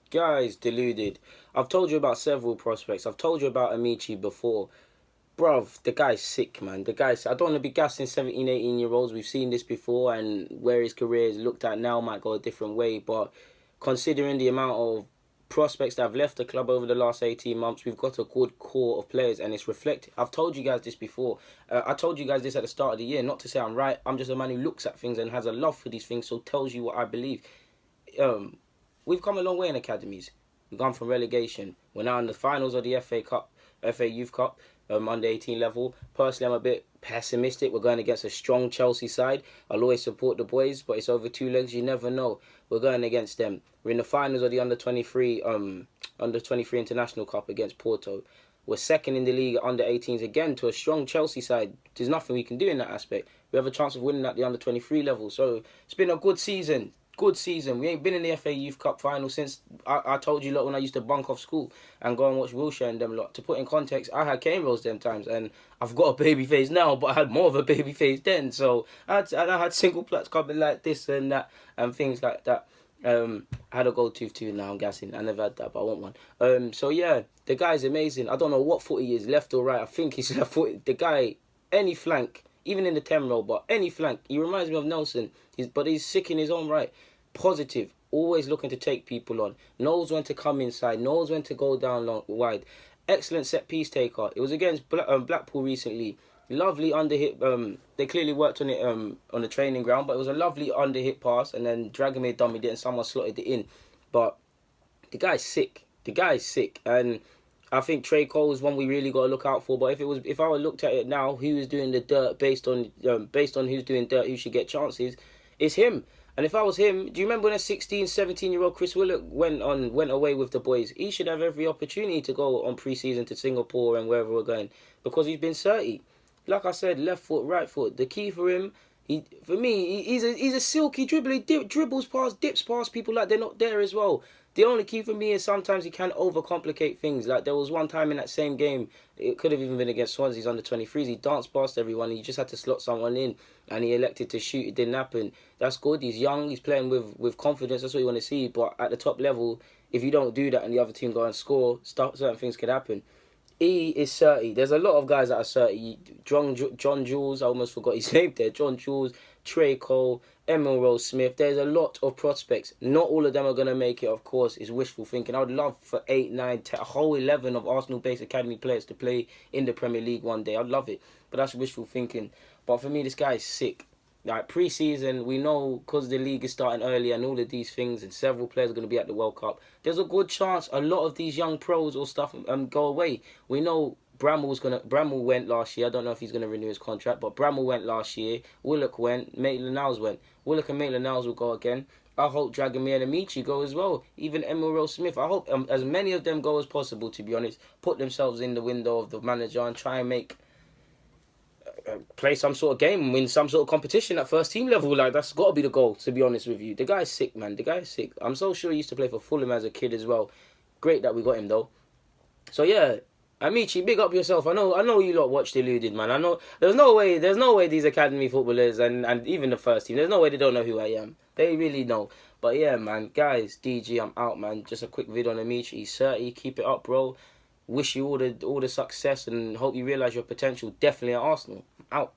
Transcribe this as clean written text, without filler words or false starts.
Guys, deluded. I've told you about several prospects. I've told you about Amaechi before. Bruv, the guy's sick, man. The guy's... I don't want to be gassing 17, 18-year-olds. We've seen this before, and where his career is looked at now might go a different way. But considering the amount of prospects that have left the club over the last 18 months, we've got a good core of players, and it's reflected. I've told you guys this before. I told you guys this at the start of the year. Not to say I'm right. I'm just a man who looks at things and has a love for these things, so tells you what I believe. Um, we've come a long way in academies. We've gone from relegation. We're now in the finals of the FA Cup, FA Youth Cup, under 18 level. Personally, I'm a bit pessimistic. We're going against a strong Chelsea side. I'll always support the boys, but it's over two legs. You never know. We're going against them. We're in the finals of the under 23 International Cup against Porto. We're second in the league under 18s again to a strong Chelsea side. There's nothing we can do in that aspect. We have a chance of winning at the under 23 level. So it's been a good season. Good season. We ain't been in the FA Youth Cup final since I told you lot when I used to bunk off school and go and watch Wilshire and them lot. To put in context, I had cane rolls them times, and I've got a baby face now, but I had more of a baby face then. So I had single plaits coming like this and that and things like that. I had a gold tooth too. Now I'm gassing. I never had that, but I want one. So yeah, the guy's amazing. I don't know what foot he is, left or right. I think he's left foot. The guy, any flank, even in the 10 roll, but any flank, he reminds me of Nelson. But he's sick in his own right. Positive, always looking to take people on, knows when to come inside, knows when to go down long, wide. Excellent set piece taker. It was against Blackpool recently. Lovely under hit. They clearly worked on it on the training ground, but it was a lovely under hit pass, and then Dragomir dummied it, and someone slotted it in. But the guy's sick. The guy's sick, and I think Trey Cole is one we really got to look out for. But if I were looked at it now, who is doing the dirt based on who's doing dirt, who should get chances, it's him. And if I was him, do you remember when a 16, 17-year-old Chris Willock went away with the boys? He should have every opportunity to go on pre-season to Singapore and wherever we're going, because he's been 30. Like I said, left foot, right foot. The key for him, he's a silky dribbler. He dribbles past, dips past people like they're not there as well. The only key for me is sometimes he can overcomplicate things. Like there was one time in that same game, it could have even been against Swansea's under 23s. He danced past everyone. He just had to slot someone in, and he elected to shoot. It didn't happen. That's good. He's young. He's playing with confidence. That's what you want to see. But at the top level, if you don't do that and the other team go and score, certain things could happen. He is 30. There's a lot of guys that are 30. John Jules, I almost forgot his name there. John Jules, Trey Cole, Emil Rose Smith. There's a lot of prospects. Not all of them are going to make it, of course. It's wishful thinking. I would love for 8, 9, 10, a whole 11 of Arsenal-based academy players to play in the Premier League one day. I'd love it. But that's wishful thinking. But for me, this guy is sick. Like pre-season, we know because the league is starting early and all of these things, and several players are going to be at the World Cup. There's a good chance a lot of these young pros or stuff go away. We know Bramall went last year. I don't know if he's gonna renew his contract, but Bramall went last year. Willock went. Maitland-Niles went. Willock and Maitland-Niles will go again. I hope Dragomir and Amaechi go as well. Even Emil Rose Smith. I hope as many of them go as possible. To be honest, put themselves in the window of the manager and try and play some sort of game and win some sort of competition at first team level. Like that's got to be the goal, to be honest with you. The guy's sick, man. The guy's sick. I'm so sure he used to play for Fulham as a kid as well. Great that we got him though. So yeah, Amaechi, big up yourself. I know you lot watch Deluded, man. I know there's no way these academy footballers and even the first team, there's no way they don't know who I am. They really know. But yeah, man, guys, DG, I'm out, man. Just a quick video on Amaechi. He's 30. Keep it up, bro. Wish you all the success and hope you realise your potential. Definitely at Arsenal. Out.